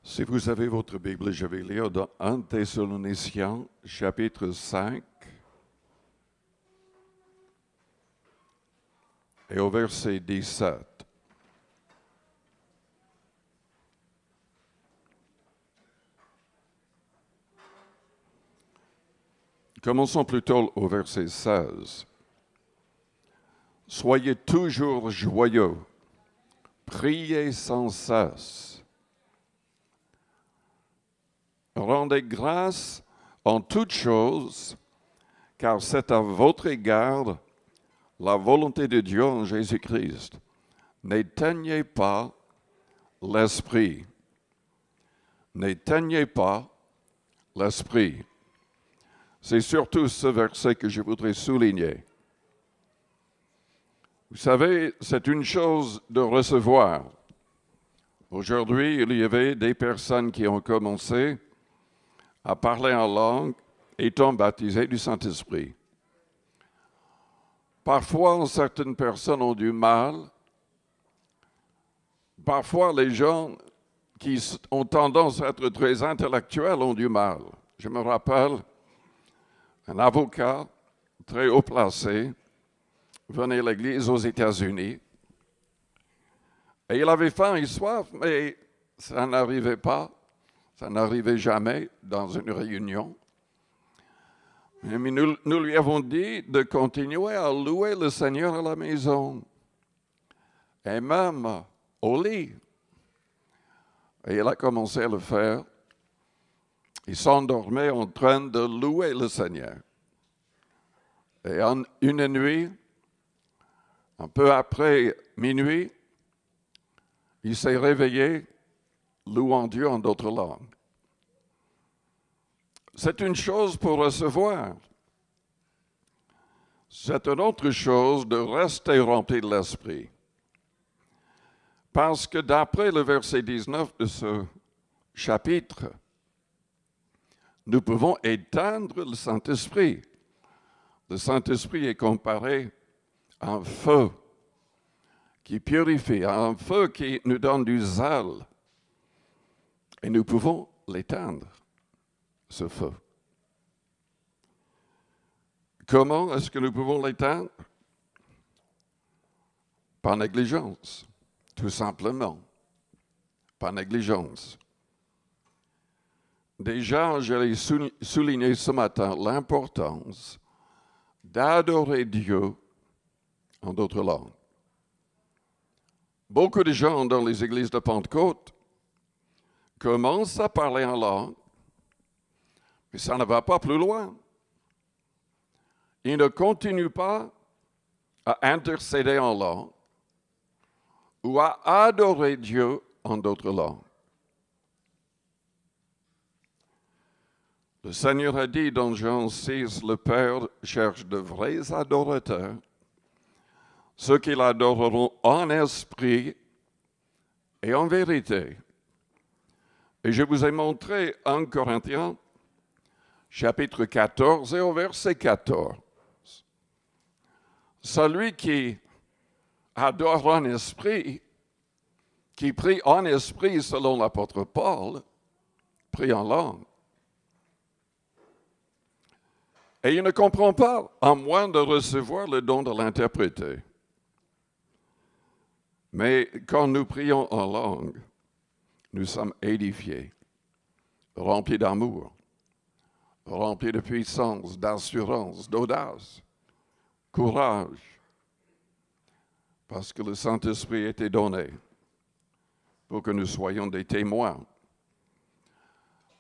Si vous avez votre Bible, je vais lire dans 1 Thessaloniciens, chapitre 5, et au verset 17. Commençons plutôt au verset 16. Soyez toujours joyeux, priez sans cesse. Rendez grâce en toutes choses, car c'est à votre égard la volonté de Dieu en Jésus-Christ. N'éteignez pas l'esprit. N'éteignez pas l'esprit. C'est surtout ce verset que je voudrais souligner. Vous savez, c'est une chose de recevoir. Aujourd'hui, il y avait des personnes qui ont commencé à parler en langue étant baptisées du Saint-Esprit. Parfois, certaines personnes ont du mal. Parfois, les gens qui ont tendance à être très intellectuels ont du mal. Je me rappelle un avocat très haut placé venait à l'église aux États-Unis et il avait faim et soif, mais ça n'arrivait pas, ça n'arrivait jamais dans une réunion. Mais nous lui avons dit de continuer à louer le Seigneur à la maison et même au lit. Et il a commencé à le faire. Il s'endormait en train de louer le Seigneur. Et une nuit, un peu après minuit, il s'est réveillé louant Dieu en d'autres langues. C'est une chose pour recevoir. C'est une autre chose de rester rempli de l'Esprit. Parce que d'après le verset 19 de ce chapitre, nous pouvons éteindre le Saint-Esprit. Le Saint-Esprit est comparé à un feu qui purifie, à un feu qui nous donne du zèle. Et nous pouvons l'éteindre, ce feu. Comment est-ce que nous pouvons l'éteindre? Par négligence, tout simplement. Par négligence. Déjà, je l'ai souligné ce matin, l'importance d'adorer Dieu en d'autres langues. Beaucoup de gens dans les églises de Pentecôte commencent à parler en langue, mais ça ne va pas plus loin. Ils ne continuent pas à intercéder en langue ou à adorer Dieu en d'autres langues. Le Seigneur a dit dans Jean 6, le Père cherche de vrais adorateurs, ceux qui l'adoreront en esprit et en vérité. Et je vous ai montré 1 Corinthiens, chapitre 14 et au verset 14. Celui qui adore en esprit, qui prie en esprit selon l'apôtre Paul, prie en langue. Et il ne comprend pas, à moins de recevoir le don de l'interpréter. Mais quand nous prions en langue, nous sommes édifiés, remplis d'amour, remplis de puissance, d'assurance, d'audace, courage, parce que le Saint-Esprit a été donné pour que nous soyons des témoins.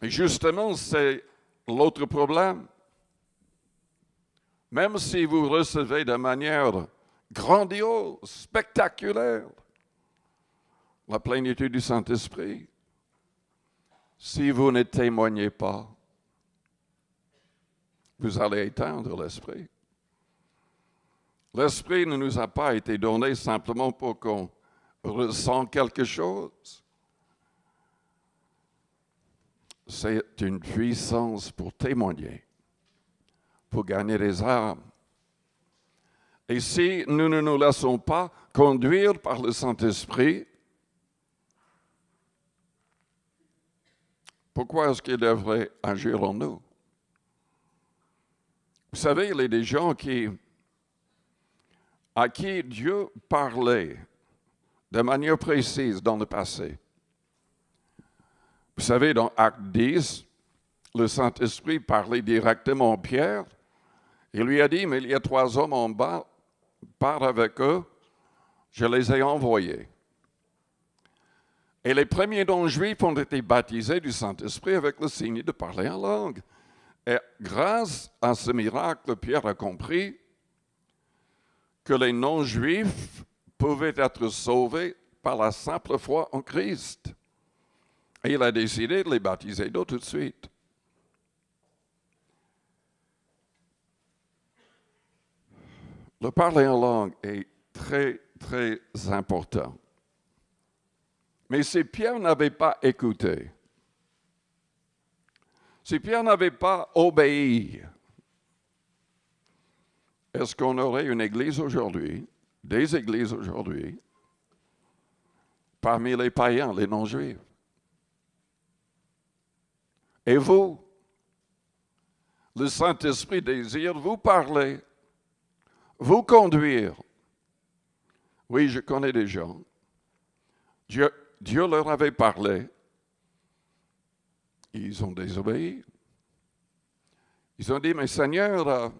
Et justement, c'est l'autre problème. Même si vous recevez de manière grandiose, spectaculaire, la plénitude du Saint-Esprit, si vous ne témoignez pas, vous allez éteindre l'Esprit. L'Esprit ne nous a pas été donné simplement pour qu'on ressent quelque chose. C'est une puissance pour témoigner, pour gagner des âmes. Et si nous ne nous laissons pas conduire par le Saint-Esprit, Pourquoi est-ce qu'il devrait agir en nous? Vous savez, il y a des gens à qui Dieu parlait de manière précise dans le passé. Vous savez, dans Acte 10, le Saint-Esprit parlait directement à Pierre. Il lui a dit, mais il y a 3 hommes en bas, pars avec eux, je les ai envoyés. Et les premiers non-juifs ont été baptisés du Saint-Esprit avec le signe de parler en langue. Et grâce à ce miracle, Pierre a compris que les non-juifs pouvaient être sauvés par la simple foi en Christ. Et il a décidé de les baptiser d'eau tout de suite. Le parler en langue est très, très important. Mais si Pierre n'avait pas écouté, si Pierre n'avait pas obéi, est-ce qu'on aurait une église aujourd'hui, des églises aujourd'hui, parmi les païens, les non-juifs? Et vous, le Saint-Esprit désire vous parler, vous conduire. Oui, je connais des gens. Dieu leur avait parlé. Ils ont désobéi. Ils ont dit, mais Seigneur,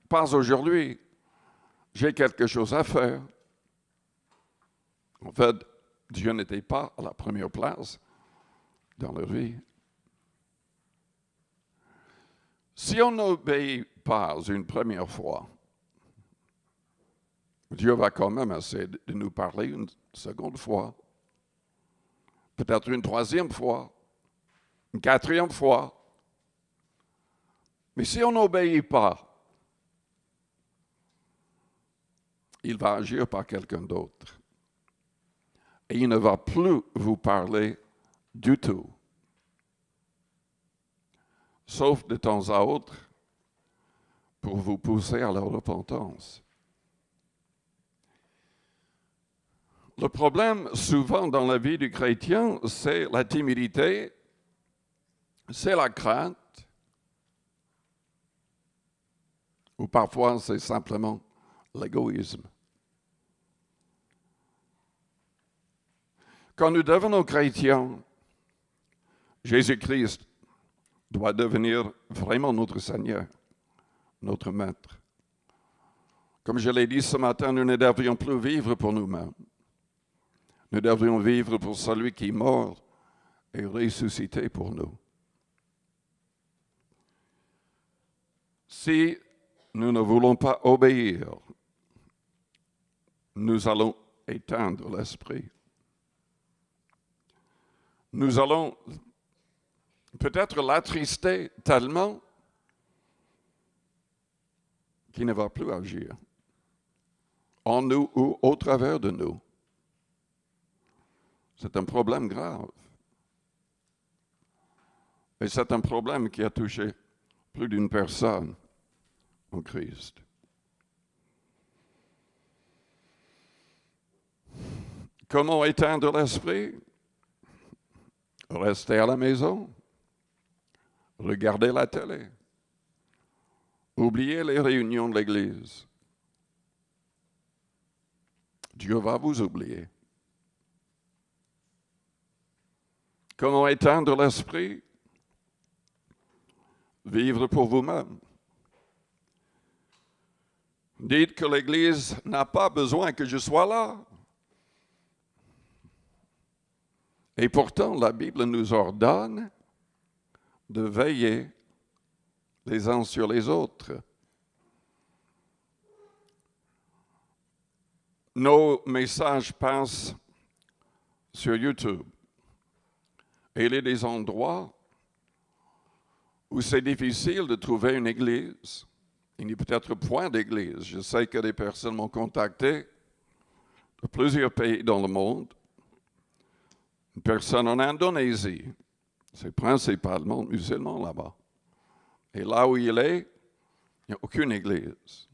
pas aujourd'hui. J'ai quelque chose à faire. En fait, Dieu n'était pas à la première place dans leur vie. Si on n'obéit pas une première fois, Dieu va quand même essayer de nous parler une seconde fois, peut-être une troisième fois, une quatrième fois. Mais si on n'obéit pas, il va agir par quelqu'un d'autre. Et il ne va plus vous parler du tout. Sauf de temps à autre pour vous pousser à la repentance. Le problème, souvent dans la vie du chrétien, c'est la timidité, c'est la crainte, ou parfois c'est simplement l'égoïsme. Quand nous devenons chrétiens, Jésus-Christ doit devenir vraiment notre Seigneur, notre Maître. Comme je l'ai dit ce matin, nous ne devrions plus vivre pour nous-mêmes. Nous devrions vivre pour celui qui est mort et ressuscité pour nous. Si nous ne voulons pas obéir, nous allons éteindre l'esprit. Nous allons peut-être l'attrister tellement qu'il ne va plus agir en nous ou au travers de nous. C'est un problème grave. Et c'est un problème qui a touché plus d'une personne en Christ. Comment éteindre l'esprit? Rester à la maison, regarder la télé, oublier les réunions de l'Église. Dieu va vous oublier. Comment éteindre l'esprit? Vivre pour vous-même. Dites que l'Église n'a pas besoin que je sois là. Et pourtant, la Bible nous ordonne de veiller les uns sur les autres. Nos messages passent sur YouTube. Et il y a des endroits où c'est difficile de trouver une église. Il n'y a peut-être point d'église. Je sais que des personnes m'ont contacté de plusieurs pays dans le monde. Une personne en Indonésie. C'est principalement musulman là-bas. Et là où il est, il n'y a aucune église.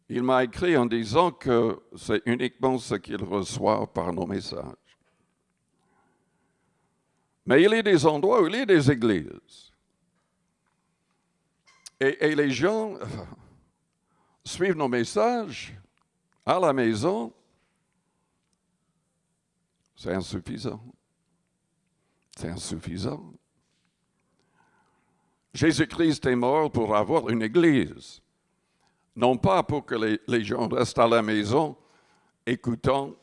Il m'a écrit en disant que c'est uniquement ce qu'il reçoit par nos messages. Mais il y a des endroits où il y a des églises. Et les gens suivent nos messages à la maison. C'est insuffisant. C'est insuffisant. Jésus-Christ est mort pour avoir une église. Non pas pour que les gens restent à la maison écoutant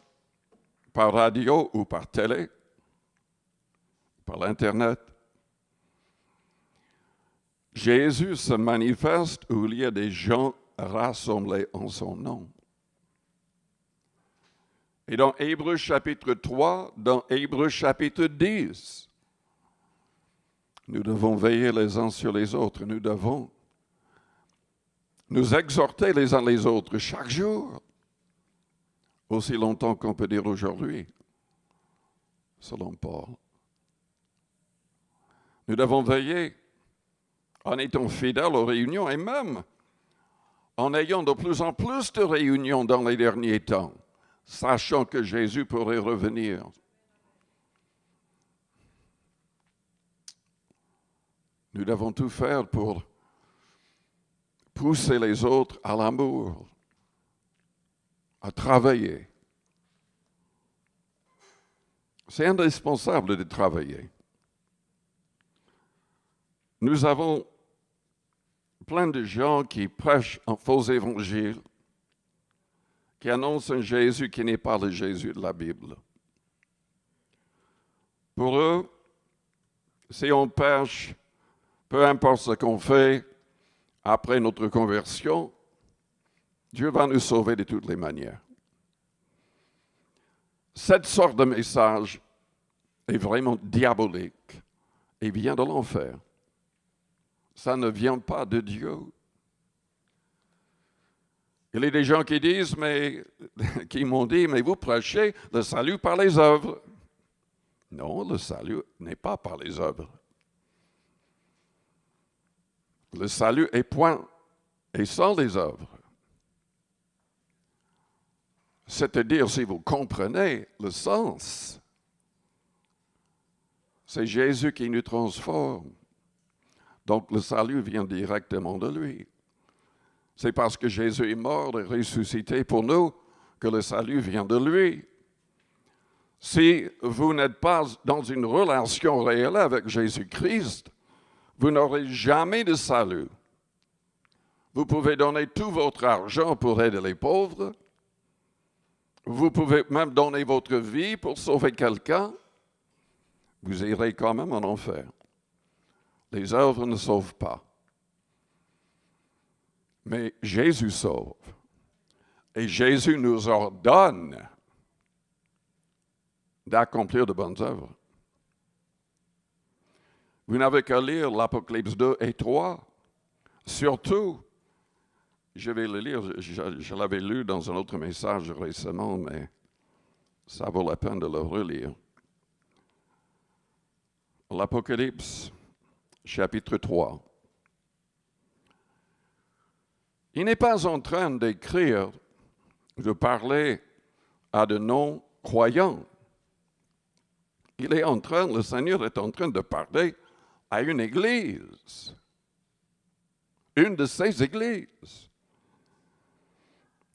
par radio ou par télé, par l'Internet. Jésus se manifeste où il y a des gens rassemblés en son nom. Et dans Hébreux chapitre 3, dans Hébreux chapitre 10, nous devons veiller les uns sur les autres. Nous devons nous exhorter les uns les autres chaque jour, aussi longtemps qu'on peut dire aujourd'hui, selon Paul. Nous devons veiller en étant fidèles aux réunions et même en ayant de plus en plus de réunions dans les derniers temps, sachant que Jésus pourrait revenir. Nous devons tout faire pour pousser les autres à l'amour, à travailler. C'est indispensable de travailler. Nous avons plein de gens qui prêchent un faux évangile, qui annoncent un Jésus qui n'est pas le Jésus de la Bible. Pour eux, si on pêche, peu importe ce qu'on fait, après notre conversion, Dieu va nous sauver de toutes les manières. Cette sorte de message est vraiment diabolique et vient de l'enfer. Ça ne vient pas de Dieu. Il y a des gens qui disent, qui m'ont dit, mais vous prêchez le salut par les œuvres. Non, le salut n'est pas par les œuvres. Le salut est point et sans les œuvres. C'est-à-dire, si vous comprenez le sens, c'est Jésus qui nous transforme. Donc, le salut vient directement de lui. C'est parce que Jésus est mort et ressuscité pour nous que le salut vient de lui. Si vous n'êtes pas dans une relation réelle avec Jésus-Christ, vous n'aurez jamais de salut. Vous pouvez donner tout votre argent pour aider les pauvres. Vous pouvez même donner votre vie pour sauver quelqu'un. Vous irez quand même en enfer. Les œuvres ne sauvent pas. Mais Jésus sauve. Et Jésus nous ordonne d'accomplir de bonnes œuvres. Vous n'avez qu'à lire l'Apocalypse 2 et 3. Surtout, je vais le lire, je l'avais lu dans un autre message récemment, mais ça vaut la peine de le relire. L'Apocalypse, chapitre 3. Il n'est pas en train d'écrire, de parler à de non-croyants. Le Seigneur est en train de parler à une église, une de ces églises.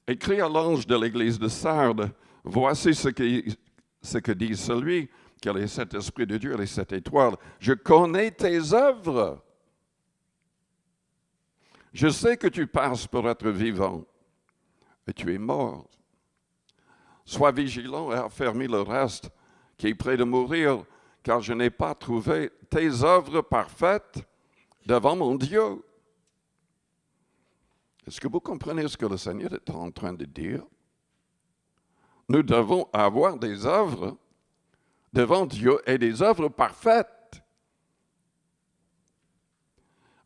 Écrit à l'ange de l'église de Sardes, voici ce que dit celui qui a les 7 esprits de Dieu et les 7 étoiles. Je connais tes œuvres. Je sais que tu passes pour être vivant, et tu es mort. Sois vigilant et affermis le reste qui est près de mourir, car je n'ai pas trouvé tes œuvres parfaites devant mon Dieu. Est-ce que vous comprenez ce que le Seigneur est en train de dire? Nous devons avoir des œuvres devant Dieu et des œuvres parfaites.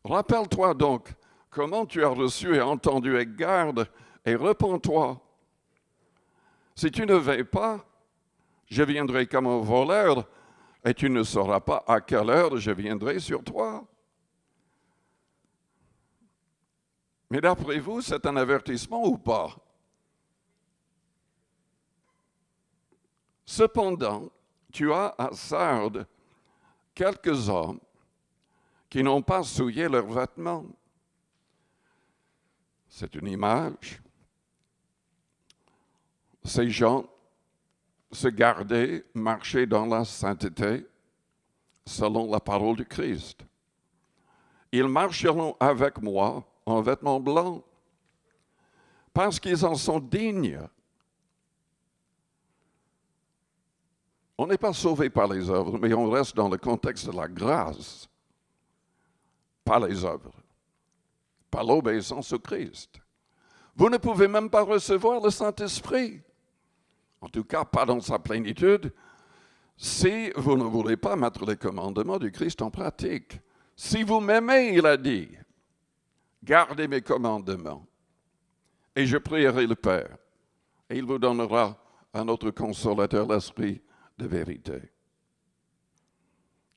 Rappelle-toi donc comment tu as reçu et entendu et garde et repens-toi. Si tu ne veilles pas, je viendrai comme un voleur et tu ne sauras pas à quelle heure je viendrai sur toi. Mais d'après vous, c'est un avertissement ou pas? Cependant, tu as à Sardes quelques hommes qui n'ont pas souillé leurs vêtements. C'est une image. Ces gens se gardaient, marchaient dans la sainteté selon la parole du Christ. Ils marcheront avec moi en vêtements blancs parce qu'ils en sont dignes. On n'est pas sauvé par les œuvres, mais on reste dans le contexte de la grâce, par les œuvres, par l'obéissance au Christ. Vous ne pouvez même pas recevoir le Saint-Esprit, en tout cas pas dans sa plénitude, si vous ne voulez pas mettre les commandements du Christ en pratique. Si vous m'aimez, il a dit, gardez mes commandements, et je prierai le Père, et il vous donnera un autre consolateur, l'Esprit de vérité.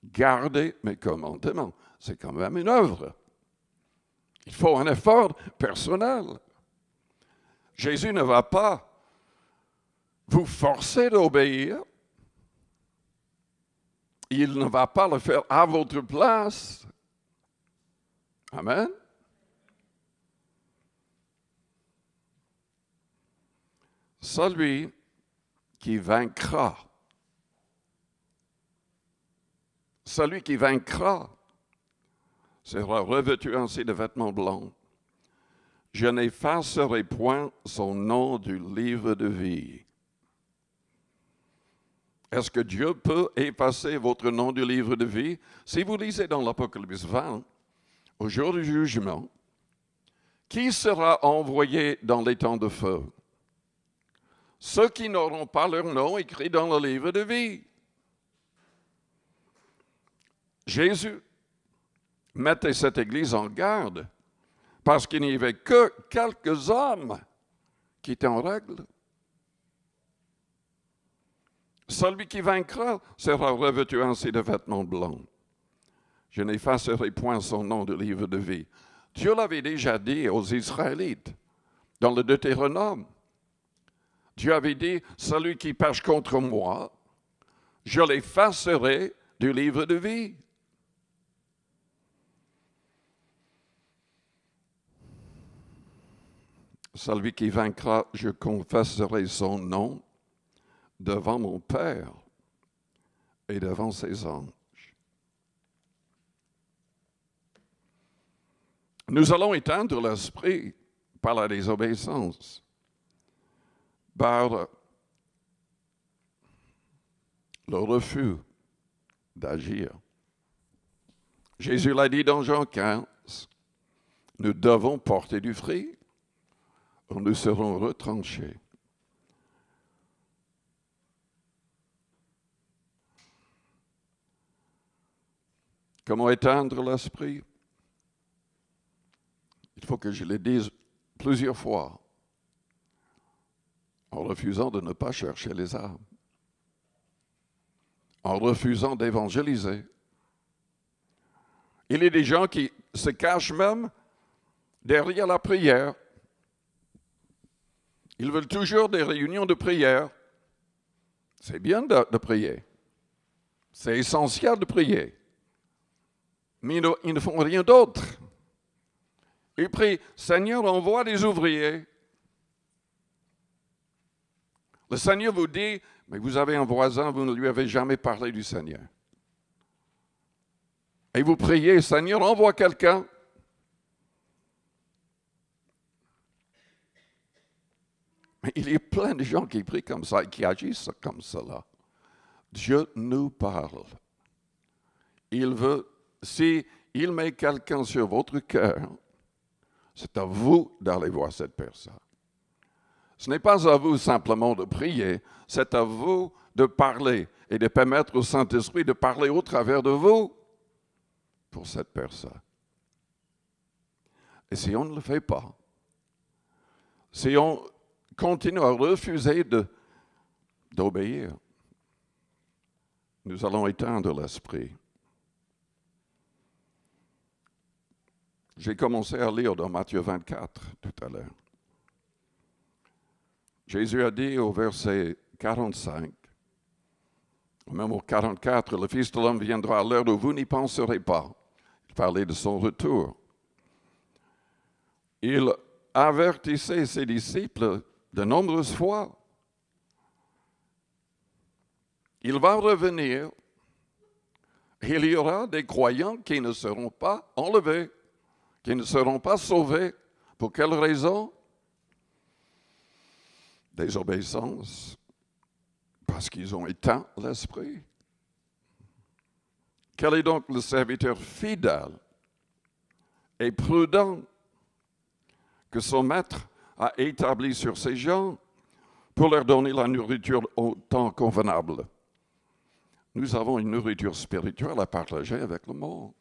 Gardez mes commandements, c'est quand même une œuvre. Il faut un effort personnel. Jésus ne va pas vous forcer d'obéir. Il ne va pas le faire à votre place. Amen. Celui qui vaincra, sera revêtu ainsi de vêtements blancs. Je n'effacerai point son nom du livre de vie. Est-ce que Dieu peut effacer votre nom du livre de vie? Si vous lisez dans l'Apocalypse 20, au jour du jugement, qui sera envoyé dans les temps de feu? Ceux qui n'auront pas leur nom écrit dans le livre de vie. Jésus mettait cette Église en garde parce qu'il n'y avait que quelques hommes qui étaient en règle. Celui qui vaincra sera revêtu ainsi de vêtements blancs. Je n'effacerai point son nom du livre de vie. Dieu l'avait déjà dit aux Israélites dans le Deutéronome. Dieu avait dit, celui qui pêche contre moi, je l'effacerai du livre de vie. Celui qui vaincra, je confesserai son nom devant mon Père et devant ses anges. Nous allons éteindre l'esprit par la désobéissance, par le refus d'agir. Jésus l'a dit dans Jean 15, nous devons porter du fruit ou nous serons retranchés. Comment éteindre l'esprit? Il faut que je le dise plusieurs fois, en refusant de ne pas chercher les âmes, en refusant d'évangéliser. Il y a des gens qui se cachent même derrière la prière. Ils veulent toujours des réunions de prière. C'est bien de prier. C'est essentiel de prier. Mais ils ne font rien d'autre. Ils prient, Seigneur, envoie des ouvriers. Le Seigneur vous dit, mais vous avez un voisin, vous ne lui avez jamais parlé du Seigneur. Et vous priez, Seigneur, envoie quelqu'un. Mais il y a plein de gens qui prient comme ça et qui agissent comme cela. Dieu nous parle. Il veut, si il met quelqu'un sur votre cœur, c'est à vous d'aller voir cette personne. Ce n'est pas à vous simplement de prier, c'est à vous de parler et de permettre au Saint-Esprit de parler au travers de vous pour cette personne. Et si on ne le fait pas, si on continue à refuser d'obéir, nous allons éteindre l'esprit. J'ai commencé à lire dans Matthieu 24 tout à l'heure. Jésus a dit au verset 45, Même au 44, le Fils de l'homme viendra à l'heure où vous n'y penserez pas. Il parlait de son retour. Il avertissait ses disciples de nombreuses fois. Il va revenir. Il y aura des croyants qui ne seront pas enlevés, qui ne seront pas sauvés. Pour quelle raison? Désobéissance. Parce qu'ils ont éteint l'esprit. Quel est donc le serviteur fidèle et prudent que son maître a établi sur ces gens pour leur donner la nourriture au temps convenable? Nous avons une nourriture spirituelle à partager avec le monde.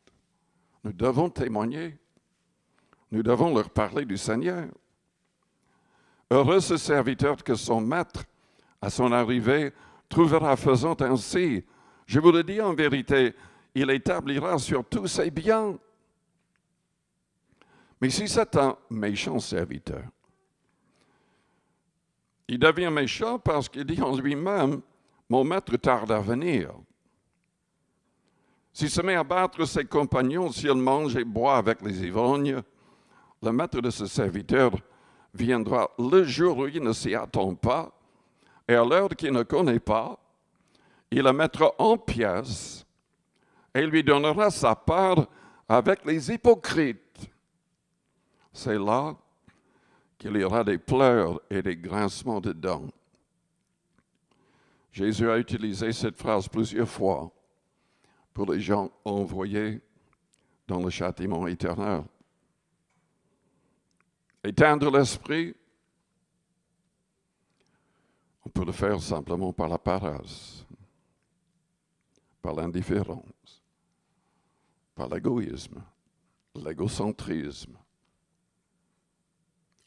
Nous devons témoigner. Nous devons leur parler du Seigneur. Heureux ce serviteur que son maître, à son arrivée, trouvera faisant ainsi. Je vous le dis en vérité, il établira sur tous ses biens. Mais si c'est un méchant serviteur, il devient méchant parce qu'il dit en lui-même, mon maître tarde à venir. S'il se met à battre ses compagnons, s'il mange et boit avec les ivrognes, le maître de ce serviteur viendra le jour où il ne s'y attend pas, et à l'heure qu'il ne connaît pas, il le mettra en pièces et lui donnera sa part avec les hypocrites. C'est là qu'il y aura des pleurs et des grincements de dents. Jésus a utilisé cette phrase plusieurs fois pour les gens envoyés dans le châtiment éternel. Éteindre l'esprit, on peut le faire simplement par la paresse, par l'indifférence, par l'égoïsme, l'égocentrisme.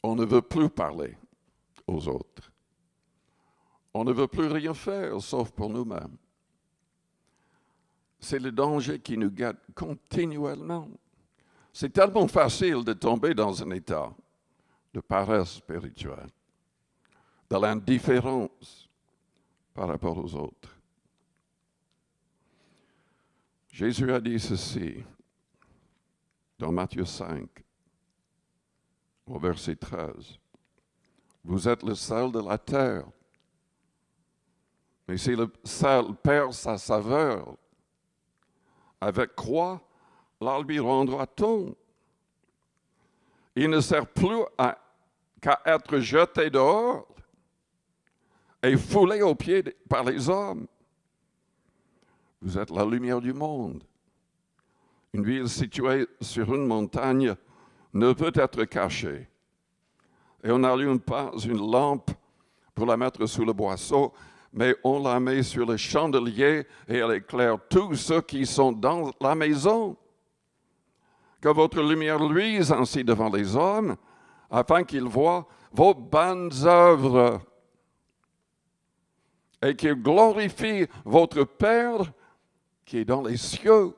On ne veut plus parler aux autres. On ne veut plus rien faire sauf pour nous-mêmes. C'est le danger qui nous guette continuellement. C'est tellement facile de tomber dans un état de paresse spirituelle, de l'indifférence par rapport aux autres. Jésus a dit ceci dans Matthieu 5, au verset 13. Vous êtes le sel de la terre. Mais si le sel perd sa saveur, avec quoi la lui rendra-t-on? Il ne sert plus qu'à être jeté dehors et foulé aux pieds par les hommes. Vous êtes la lumière du monde. Une ville située sur une montagne ne peut être cachée. Et on n'allume pas une lampe pour la mettre sous le boisseau, mais on la met sur le chandelier et elle éclaire tous ceux qui sont dans la maison. Que votre lumière luise ainsi devant les hommes, afin qu'ils voient vos bonnes œuvres et qu'ils glorifient votre Père qui est dans les cieux.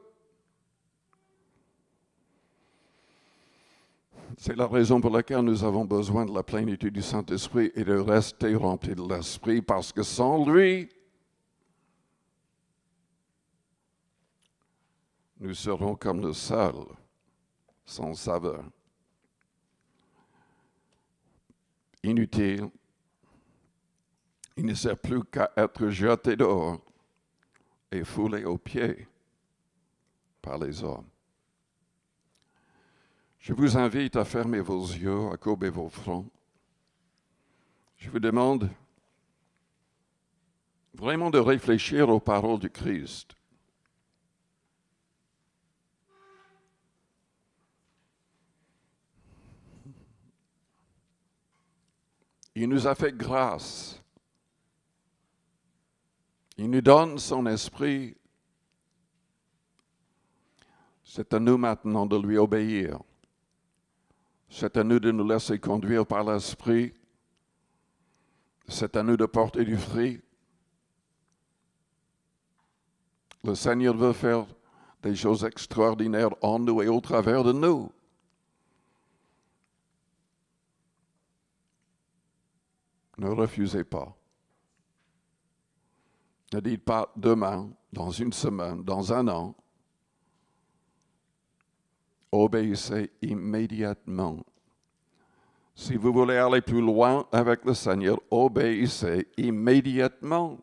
C'est la raison pour laquelle nous avons besoin de la plénitude du Saint-Esprit et de rester remplis de l'Esprit, parce que sans lui, nous serons comme le sel, sans saveur. Inutile, il ne sert plus qu'à être jeté dehors et foulé aux pieds par les hommes. Je vous invite à fermer vos yeux, à courber vos fronts. Je vous demande vraiment de réfléchir aux paroles du Christ. Il nous a fait grâce. Il nous donne son esprit. C'est à nous maintenant de lui obéir. C'est à nous de nous laisser conduire par l'esprit. C'est à nous de porter du fruit. Le Seigneur veut faire des choses extraordinaires en nous et au travers de nous. Ne refusez pas. Ne dites pas demain, dans une semaine, dans un an. Obéissez immédiatement. Si vous voulez aller plus loin avec le Seigneur, obéissez immédiatement.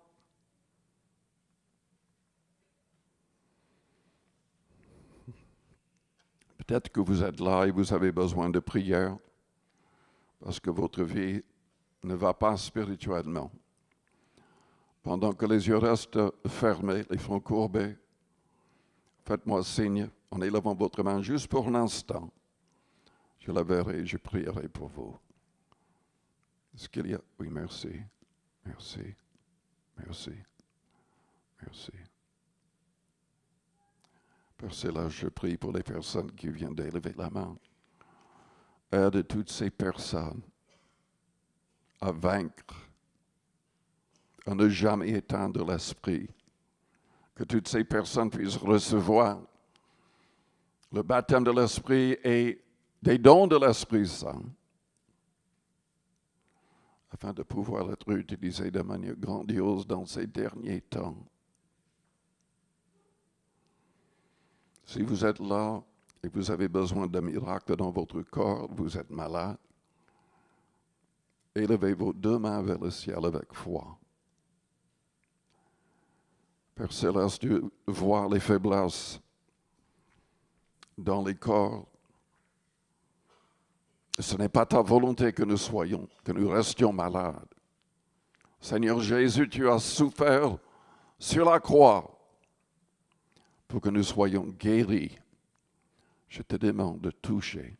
Peut-être que vous êtes là et vous avez besoin de prière parce que votre vie ne va pas spirituellement. Pendant que les yeux restent fermés, les fronts courbés, faites-moi signe en élevant votre main juste pour un instant. Je la verrai et je prierai pour vous. Est-ce qu'il y a... Oui, merci. Merci. Merci. Merci. Père Céleste, je prie pour les personnes qui viennent d'élever la main. Aide toutes ces personnes à vaincre, à ne jamais éteindre l'esprit. Que toutes ces personnes puissent recevoir le baptême de l'Esprit et des dons de l'Esprit Saint, afin de pouvoir être utilisés de manière grandiose dans ces derniers temps. Si vous êtes là et vous avez besoin d'un miracle dans votre corps, vous êtes malade, élevez vos deux mains vers le ciel avec foi. Père Céleste, Dieu voit les faiblesses dans les corps. Ce n'est pas ta volonté que nous restions malades. Seigneur Jésus, tu as souffert sur la croix pour que nous soyons guéris. Je te demande de toucher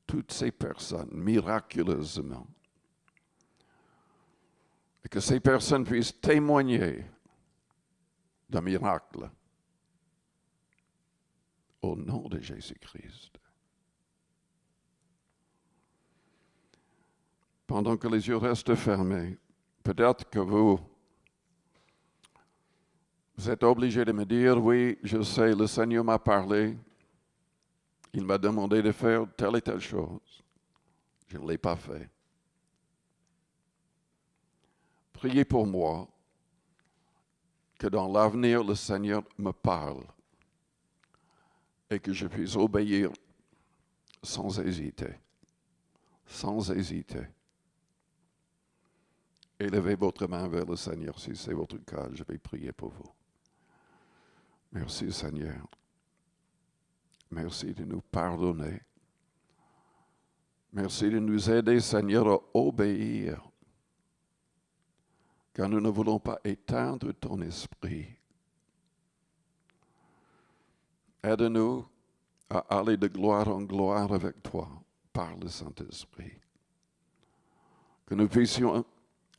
toutes ces personnes miraculeusement et que ces personnes puissent témoigner d'un miracle au nom de Jésus-Christ. Pendant que les yeux restent fermés, peut-être que vous êtes obligé de me dire, oui, je sais, le Seigneur m'a parlé, il m'a demandé de faire telle et telle chose. Je ne l'ai pas fait. Priez pour moi que dans l'avenir, le Seigneur me parle et que je puisse obéir sans hésiter. Sans hésiter. Élevez votre main vers le Seigneur si c'est votre cas. Je vais prier pour vous. Merci Seigneur. Merci de nous pardonner. Merci de nous aider, Seigneur, à obéir. Car nous ne voulons pas éteindre ton esprit. Aide-nous à aller de gloire en gloire avec toi par le Saint-Esprit. Que nous puissions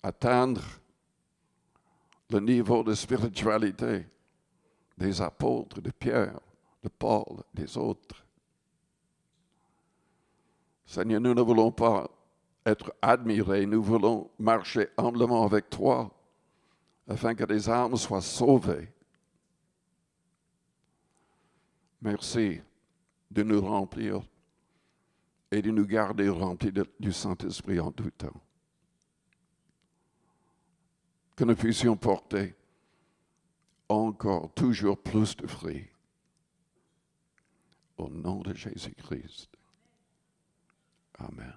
atteindre le niveau de spiritualité des apôtres, de Pierre, de Paul, des autres. Seigneur, nous ne voulons pas être admirés, nous voulons marcher humblement avec toi afin que des âmes soient sauvées. Merci de nous remplir et de nous garder remplis du Saint-Esprit en tout temps. Que nous puissions porter encore toujours plus de fruits. Au nom de Jésus-Christ. Amen.